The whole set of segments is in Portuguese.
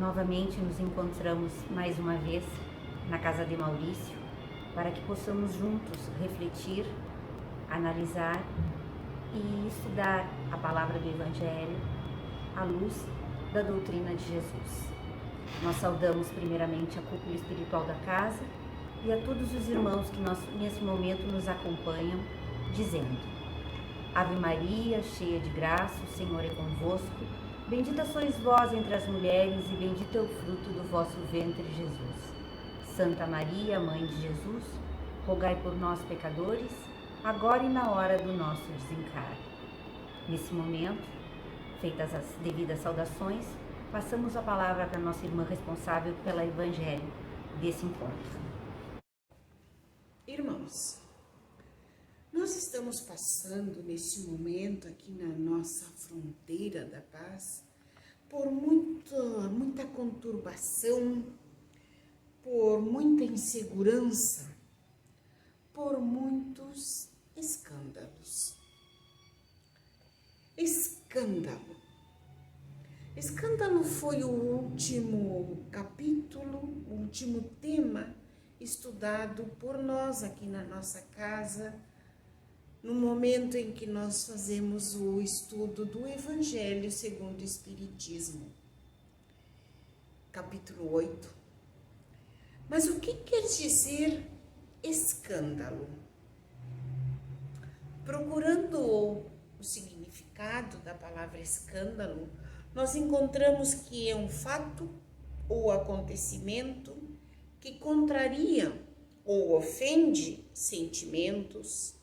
Novamente nos encontramos mais uma vez na casa de Maurício para que possamos juntos refletir, analisar e estudar a palavra do Evangelho à luz da doutrina de Jesus. Nós saudamos primeiramente a cúpula espiritual da casa e a todos os irmãos que nesse momento nos acompanham, dizendo: Ave Maria, cheia de graça, o Senhor é convosco. Bendita sois vós entre as mulheres e bendito é o fruto do vosso ventre, Jesus. Santa Maria, Mãe de Jesus, rogai por nós, pecadores, agora e na hora do nosso desencarne. Nesse momento, feitas as devidas saudações, passamos a palavra para a nossa irmã responsável pelo Evangelho desse encontro. Irmãos, nós estamos passando nesse momento aqui na nossa fronteira da paz por muita conturbação, por muita insegurança, por muitos escândalos. Escândalo foi o último capítulo, o último tema estudado por nós aqui na nossa casa, no momento em que nós fazemos o estudo do Evangelho segundo o Espiritismo, capítulo 8. Mas o que quer dizer escândalo? Procurando o significado da palavra escândalo, nós encontramos que é um fato ou acontecimento que contraria ou ofende sentimentos,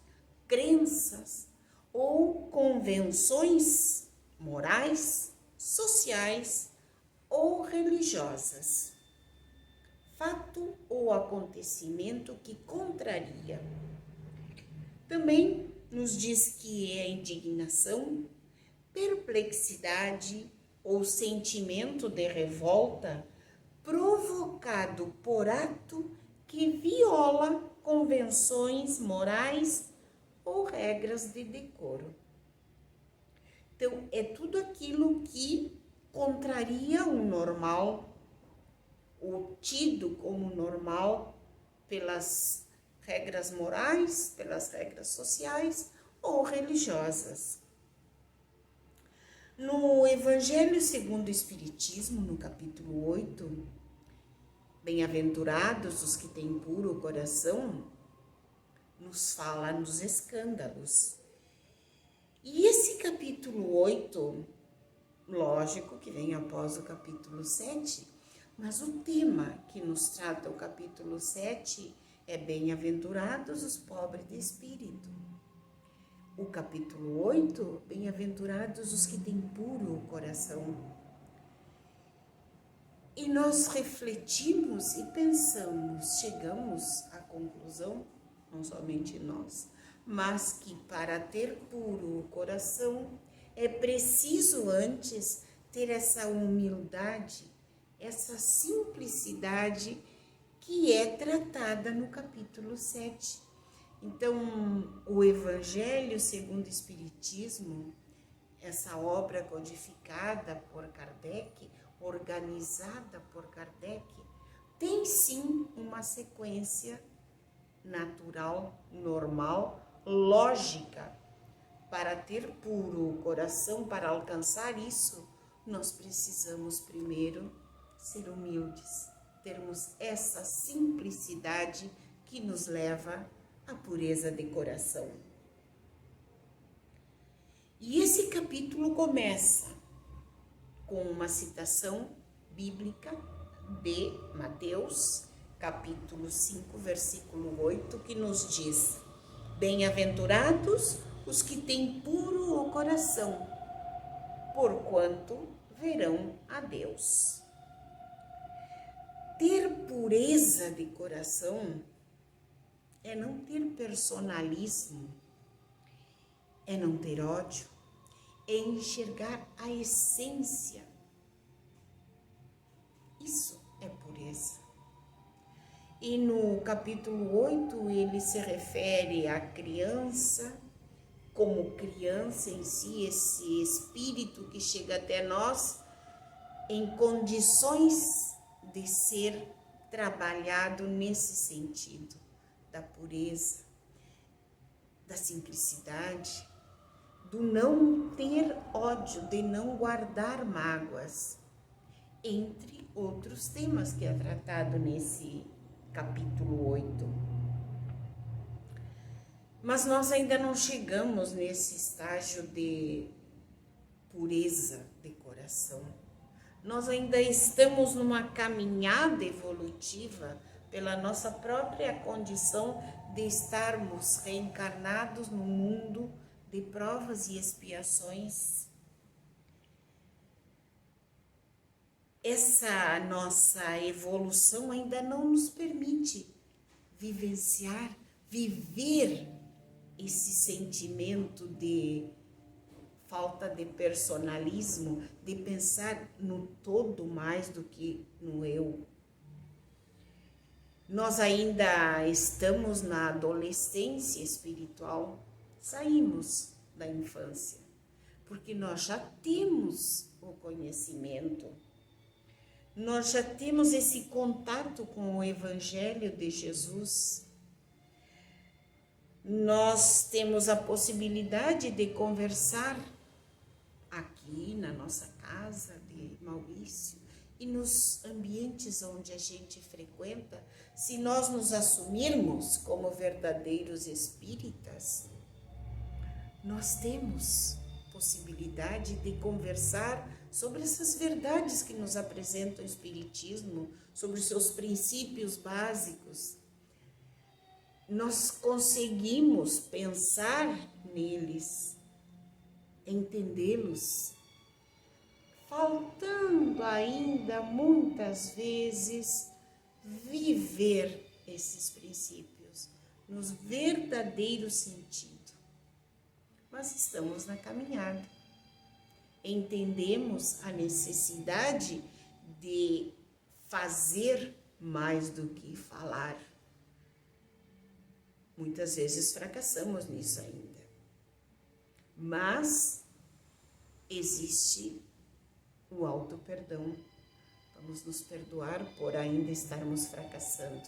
crenças ou convenções morais, sociais ou religiosas. Fato ou acontecimento que contraria. Também nos diz que é indignação, perplexidade ou sentimento de revolta provocado por ato que viola convenções morais ou regras de decoro. Então, é tudo aquilo que contraria o normal, o tido como normal pelas regras morais, pelas regras sociais ou religiosas. No Evangelho segundo o Espiritismo, no capítulo 8, bem-aventurados os que têm puro coração, nos fala nos escândalos. E esse capítulo 8, lógico que vem após o capítulo 7, mas o tema que nos trata o capítulo 7 é bem-aventurados os pobres de espírito. O capítulo 8, bem-aventurados os que têm puro coração. E nós refletimos e pensamos, chegamos à conclusão, não somente nós, mas que para ter puro o coração é preciso antes ter essa humildade, essa simplicidade que é tratada no capítulo 7. Então, o Evangelho segundo o Espiritismo, essa obra codificada por Kardec, organizada por Kardec, tem sim uma sequência natural, normal, lógica. Para ter puro o coração, para alcançar isso, nós precisamos primeiro ser humildes, termos essa simplicidade que nos leva à pureza de coração. E esse capítulo começa com uma citação bíblica de Mateus, capítulo 5, versículo 8, que nos diz: bem-aventurados os que têm puro o coração, porquanto verão a Deus. Ter pureza de coração é não ter personalismo, é não ter ódio, é enxergar a essência. Isso é pureza. E no capítulo 8, ele se refere à criança, como criança em si, esse espírito que chega até nós em condições de ser trabalhado nesse sentido da pureza, da simplicidade, do não ter ódio, de não guardar mágoas, entre outros temas que é tratado nesse capítulo 8. Mas nós ainda não chegamos nesse estágio de pureza de coração. Nós ainda estamos numa caminhada evolutiva pela nossa própria condição de estarmos reencarnados no mundo de provas e expiações. Essa nossa evolução ainda não nos permite vivenciar, viver esse sentimento de falta de personalismo, de pensar no todo mais do que no eu. Nós ainda estamos na adolescência espiritual, saímos da infância, porque nós já temos o conhecimento, nós já temos esse contato com o Evangelho de Jesus. Nós temos a possibilidade de conversar aqui na nossa casa de Maurício e nos ambientes onde a gente frequenta, se nós nos assumirmos como verdadeiros espíritas, nós temos possibilidade de conversar sobre essas verdades que nos apresenta o Espiritismo, sobre os seus princípios básicos. Nós conseguimos pensar neles, entendê-los, faltando ainda muitas vezes viver esses princípios nos verdadeiros sentidos. Mas estamos na caminhada. Entendemos a necessidade de fazer mais do que falar. Muitas vezes fracassamos nisso ainda. Mas existe o auto-perdão. Vamos nos perdoar por ainda estarmos fracassando.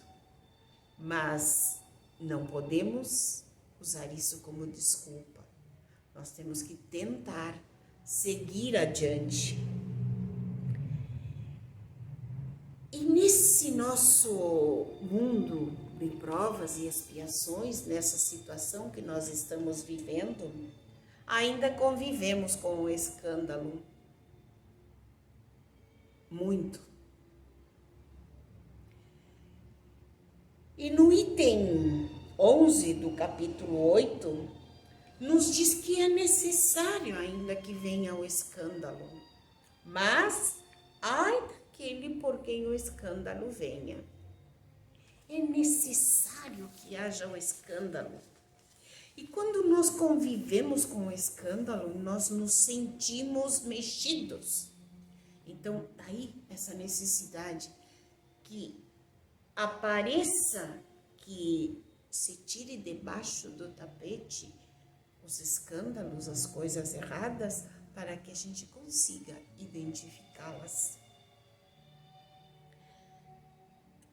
Mas não podemos usar isso como desculpa. Nós temos que tentar seguir adiante. E nesse nosso mundo de provas e expiações, nessa situação que nós estamos vivendo, ainda convivemos com o escândalo. Muito. E no item 11 do capítulo 8, nos diz que é necessário ainda que venha o escândalo, mas ai daquele por quem o escândalo venha. É necessário que haja o escândalo. E quando nós convivemos com o escândalo, nós nos sentimos mexidos. Então, daí essa necessidade que apareça, que se tire debaixo do tapete os escândalos, as coisas erradas, para que a gente consiga identificá-las.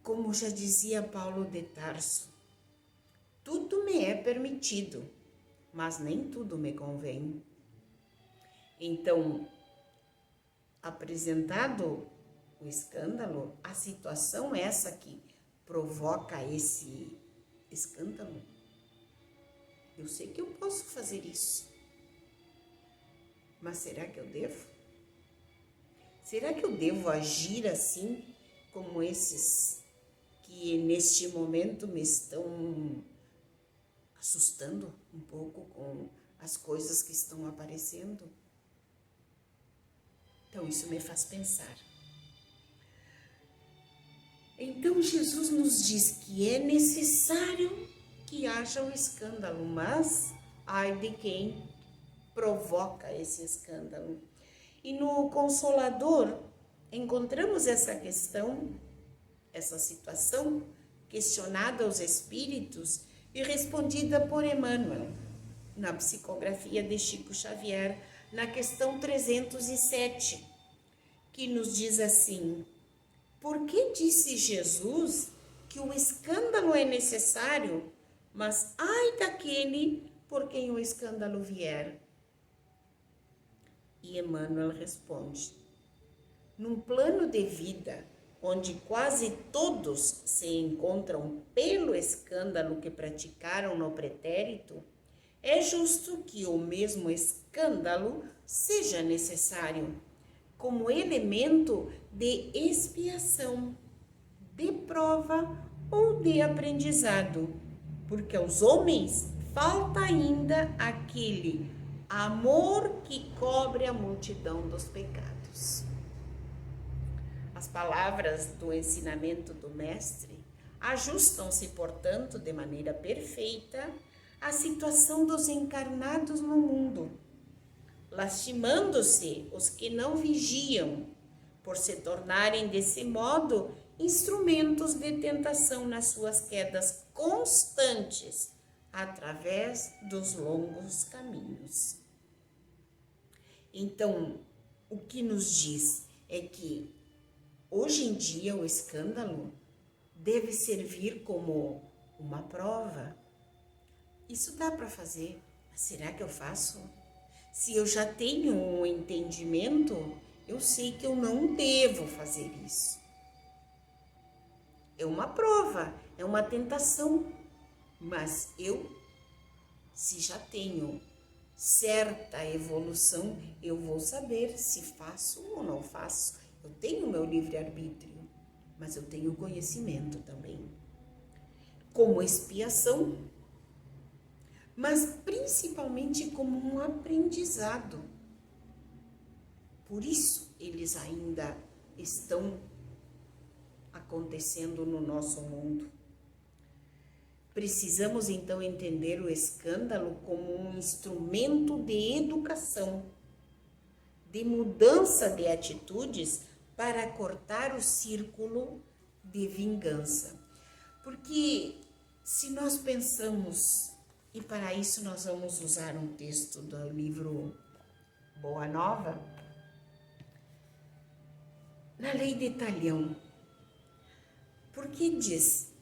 Como já dizia Paulo de Tarso, tudo me é permitido, mas nem tudo me convém. Então, apresentado o escândalo, a situação essa que provoca esse escândalo, eu sei que eu posso fazer isso, mas será que eu devo? Será que eu devo agir assim como esses que neste momento me estão assustando um pouco com as coisas que estão aparecendo? Então isso me faz pensar. Então Jesus nos diz que é necessário que haja um escândalo, mas ai de quem provoca esse escândalo. E no Consolador encontramos essa questão, essa situação questionada aos espíritos e respondida por Emmanuel na psicografia de Chico Xavier, na questão 307, que nos diz assim: por que disse Jesus que o escândalo é necessário, mas ai daquele por quem o escândalo vier? E Emmanuel responde: num plano de vida onde quase todos se encontram pelo escândalo que praticaram no pretérito, é justo que o mesmo escândalo seja necessário como elemento de expiação, de prova ou de aprendizado, porque aos homens falta ainda aquele amor que cobre a multidão dos pecados. As palavras do ensinamento do Mestre ajustam-se, portanto, de maneira perfeita à situação dos encarnados no mundo, lastimando-se os que não vigiam, por se tornarem desse modo instrumentos de tentação nas suas quedas constantes, através dos longos caminhos. Então, o que nos diz é que hoje em dia o escândalo deve servir como uma prova. Isso dá para fazer, mas será que eu faço? Se eu já tenho um entendimento, eu sei que eu não devo fazer isso. É uma prova, é uma tentação, mas se já tenho certa evolução, eu vou saber se faço ou não faço. Eu tenho meu livre-arbítrio, mas eu tenho conhecimento também. Como expiação, mas principalmente como um aprendizado. Por isso, eles ainda estão acontecendo no nosso mundo. Precisamos, então, entender o escândalo como um instrumento de educação, de mudança de atitudes para cortar o círculo de vingança. Porque se nós pensamos, e para isso nós vamos usar um texto do livro Boa Nova, na lei de Talião, porque diz: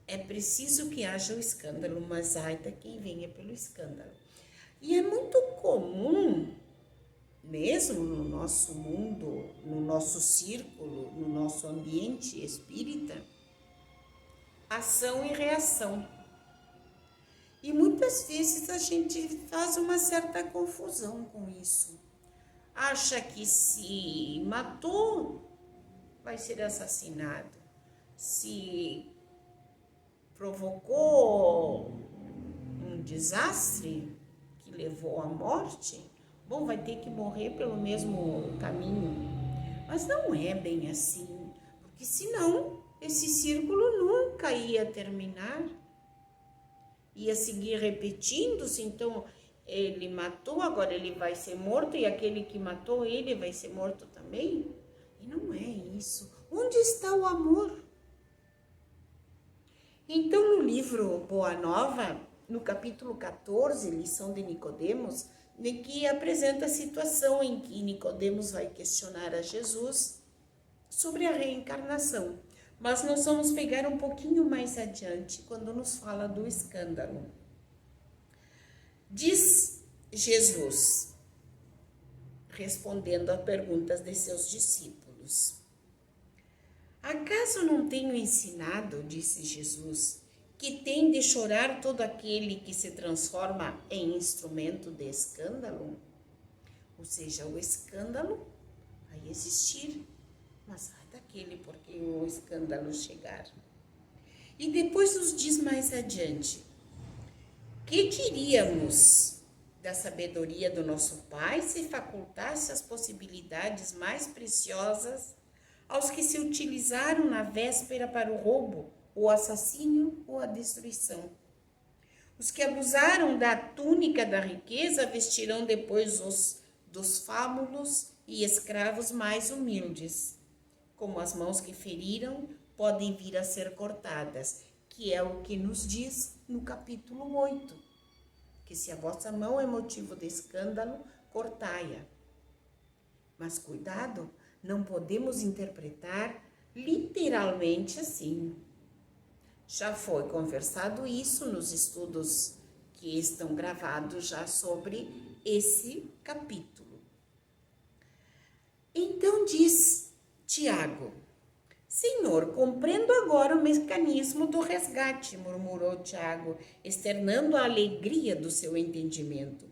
é preciso que haja o escândalo, mas ai de quem venha pelo escândalo. E é muito comum, mesmo no nosso mundo, no nosso círculo, no nosso ambiente espírita, ação e reação. E muitas vezes a gente faz uma certa confusão com isso. Acha que se matou, vai ser assassinado. Se provocou um desastre que levou à morte, bom, vai ter que morrer pelo mesmo caminho. Mas não é bem assim, porque senão esse círculo nunca ia terminar. Ia seguir repetindo-se, então ele matou, agora ele vai ser morto, e aquele que matou ele vai ser morto também? E não é isso. Onde está o amor? Então, no livro Boa Nova, no capítulo 14, lição de Nicodemos, de que apresenta a situação em que Nicodemos vai questionar a Jesus sobre a reencarnação. Mas nós vamos pegar um pouquinho mais adiante, quando nos fala do escândalo. Diz Jesus, respondendo a perguntas de seus discípulos: acaso não tenho ensinado, disse Jesus, que tem de chorar todo aquele que se transforma em instrumento de escândalo? Ou seja, o escândalo vai existir, mas ai daquele por quem o escândalo chegar. E depois nos diz mais adiante: que diríamos da sabedoria do nosso Pai se facultasse as possibilidades mais preciosas aos que se utilizaram na véspera para o roubo, o assassínio ou a destruição? Os que abusaram da túnica da riqueza vestirão depois os dos fámulos e escravos mais humildes. Como as mãos que feriram podem vir a ser cortadas, que é o que nos diz no capítulo 8, que se a vossa mão é motivo de escândalo, cortai-a. Mas cuidado, não podemos interpretar literalmente assim. Já foi conversado isso nos estudos que estão gravados já sobre esse capítulo. Então diz Tiago: Senhor, compreendo agora o mecanismo do resgate, murmurou Tiago, externando a alegria do seu entendimento.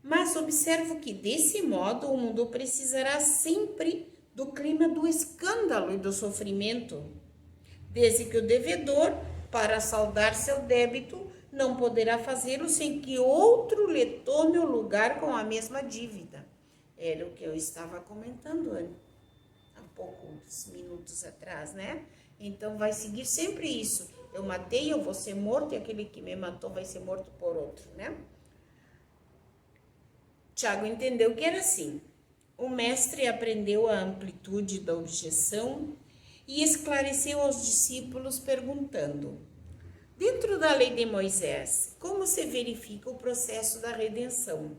Mas observo que, desse modo, o mundo precisará sempre do clima do escândalo e do sofrimento, desde que o devedor, para saldar seu débito, não poderá fazê-lo sem que outro lhe tome o lugar com a mesma dívida. Era o que eu estava comentando há poucos minutos atrás, né? Então vai seguir sempre isso. Eu matei, eu vou ser morto, e aquele que me matou vai ser morto por outro, né? Tiago entendeu que era assim. O mestre aprendeu a amplitude da objeção e esclareceu aos discípulos perguntando: dentro da lei de Moisés, como se verifica o processo da redenção?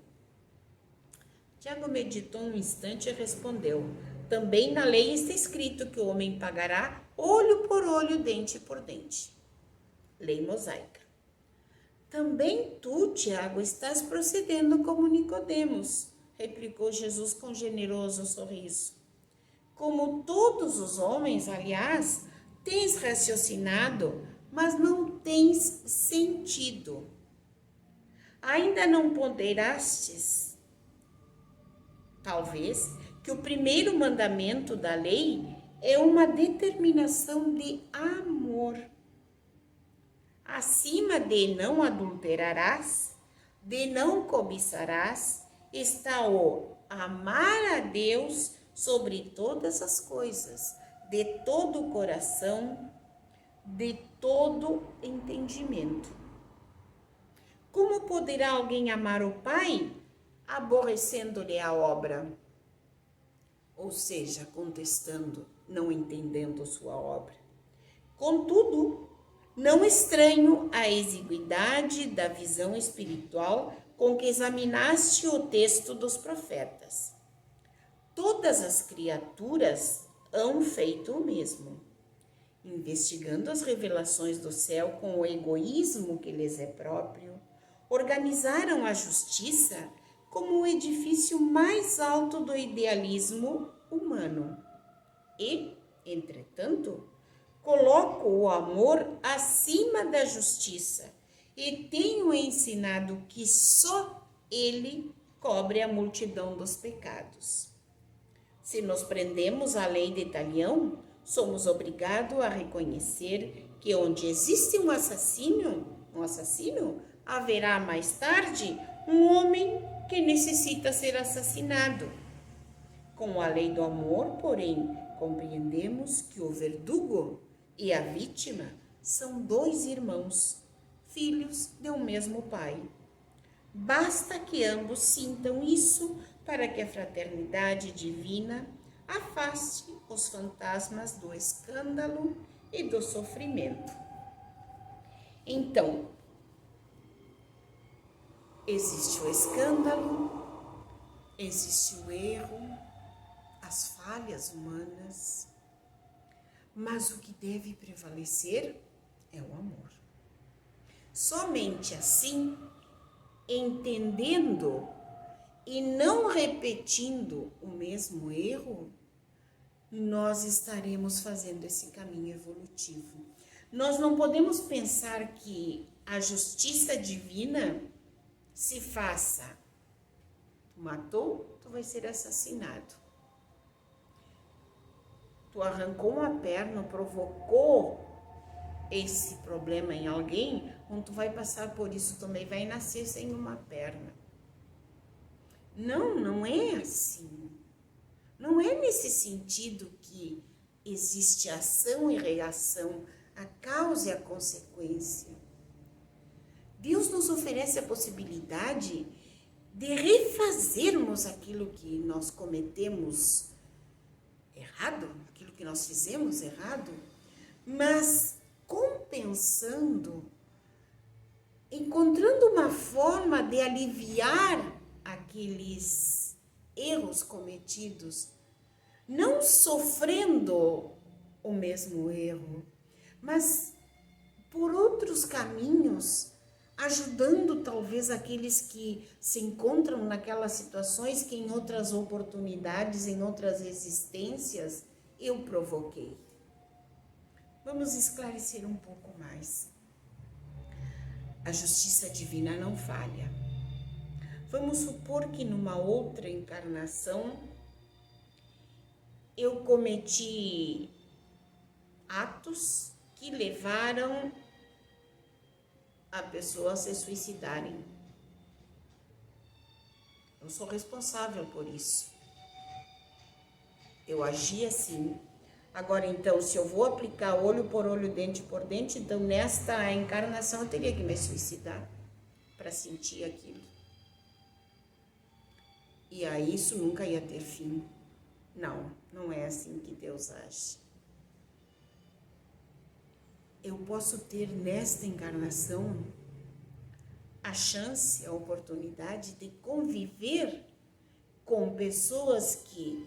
Tiago meditou um instante e respondeu: também na lei está escrito que o homem pagará olho por olho, dente por dente. Lei mosaica. Também tu, Tiago, estás procedendo como Nicodemos, replicou Jesus com generoso sorriso. Como todos os homens, aliás, tens raciocinado, mas não tens sentido. Ainda não ponderastes, talvez, que o primeiro mandamento da lei é uma determinação de amor. Acima de não adulterarás, de não cobiçarás, está o amar a Deus sobre todas as coisas, de todo o coração, de todo entendimento. Como poderá alguém amar o Pai, aborrecendo-lhe a obra? Ou seja, contestando, não entendendo sua obra. Contudo, não estranho a exiguidade da visão espiritual com que examinaste o texto dos profetas. Todas as criaturas hão feito o mesmo, investigando as revelações do céu com o egoísmo que lhes é próprio, organizaram a justiça como o edifício mais alto do idealismo humano. E, entretanto, coloco o amor acima da justiça e tenho ensinado que só ele cobre a multidão dos pecados. Se nos prendemos à lei de Talião, somos obrigados a reconhecer que onde existe um assassino, haverá mais tarde um homem que necessita ser assassinado. Com a lei do amor, porém, compreendemos que o verdugo e a vítima são dois irmãos, filhos de um mesmo pai. Basta que ambos sintam isso para que a fraternidade divina afaste os fantasmas do escândalo e do sofrimento. Então, existe o escândalo, existe o erro, as falhas humanas, mas o que deve prevalecer é o amor. Somente assim, entendendo e não repetindo o mesmo erro, nós estaremos fazendo esse caminho evolutivo. Nós não podemos pensar que a justiça divina se faça: tu matou, tu vai ser assassinado. Tu arrancou uma perna, provocou esse problema em alguém, quando tu vai passar por isso também vai nascer sem uma perna. Não, não é assim. Não é nesse sentido que existe ação e reação, a causa e a consequência. Deus nos oferece a possibilidade de refazermos aquilo que nós cometemos errado, aquilo que nós fizemos errado, mas compensando, encontrando uma forma de aliviar aqueles erros cometidos, não sofrendo o mesmo erro, mas por outros caminhos, ajudando talvez aqueles que se encontram naquelas situações que em outras oportunidades, em outras existências, eu provoquei. Vamos esclarecer um pouco mais. A justiça divina não falha. Vamos supor que numa outra encarnação eu cometi atos que levaram a pessoa a se suicidarem. Eu sou responsável por isso. Eu agi assim. Agora, então, se eu vou aplicar olho por olho, dente por dente, então nesta encarnação eu teria que me suicidar para sentir aquilo. E aí isso nunca ia ter fim. Não, não é assim que Deus age. Eu posso ter nesta encarnação a chance, a oportunidade de conviver com pessoas que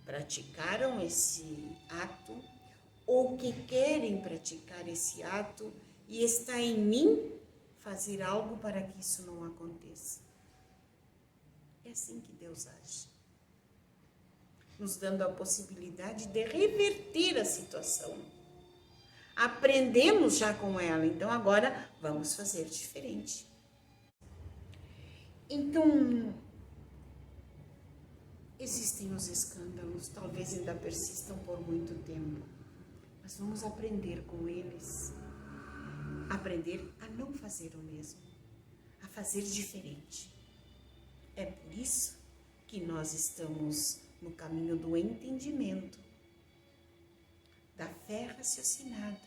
praticaram esse ato ou que querem praticar esse ato e está em mim fazer algo para que isso não aconteça. É assim que Deus age, nos dando a possibilidade de reverter a situação. Aprendemos já com ela, então agora vamos fazer diferente. Então, existem os escândalos, talvez ainda persistam por muito tempo, mas vamos aprender com eles. Aprender a não fazer o mesmo, a fazer diferente. É por isso que nós estamos no caminho do entendimento, da fé raciocinada,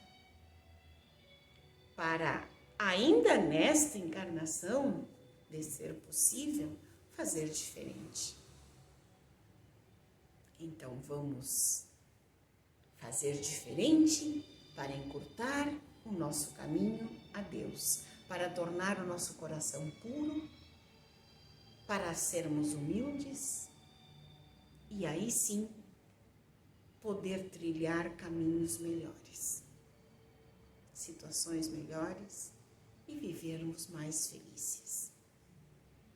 para, ainda nesta encarnação, de ser possível, fazer diferente. Então vamos fazer diferente para encurtar o nosso caminho a Deus, para tornar o nosso coração puro, para sermos humildes e aí sim poder trilhar caminhos melhores, situações melhores e vivermos mais felizes.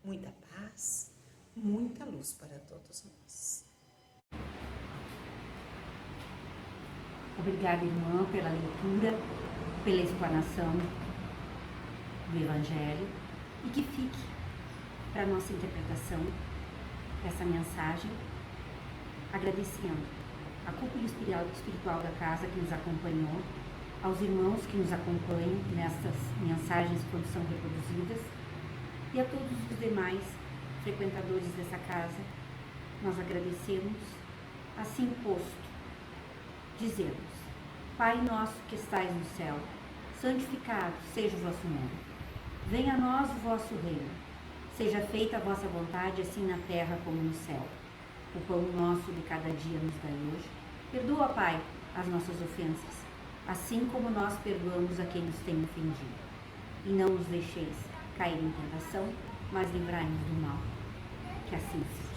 Muita paz, muita luz para todos nós. Obrigada, irmã, pela leitura, pela explanação do Evangelho e que fique para a nossa interpretação essa mensagem, agradecendo a cúpula espiritual da casa que nos acompanhou, aos irmãos que nos acompanham nestas mensagens quando são reproduzidas e a todos os demais frequentadores dessa casa. Nós agradecemos, assim posto, dizemos: Pai nosso que estais no céu, santificado seja o vosso nome. Venha a nós o vosso reino. Seja feita a vossa vontade, assim na terra como no céu. O pão nosso de cada dia nos dai hoje. Perdoa, Pai, as nossas ofensas, assim como nós perdoamos a quem nos tem ofendido. E não nos deixeis cair em tentação, mas livrai-nos do mal. Que assim seja.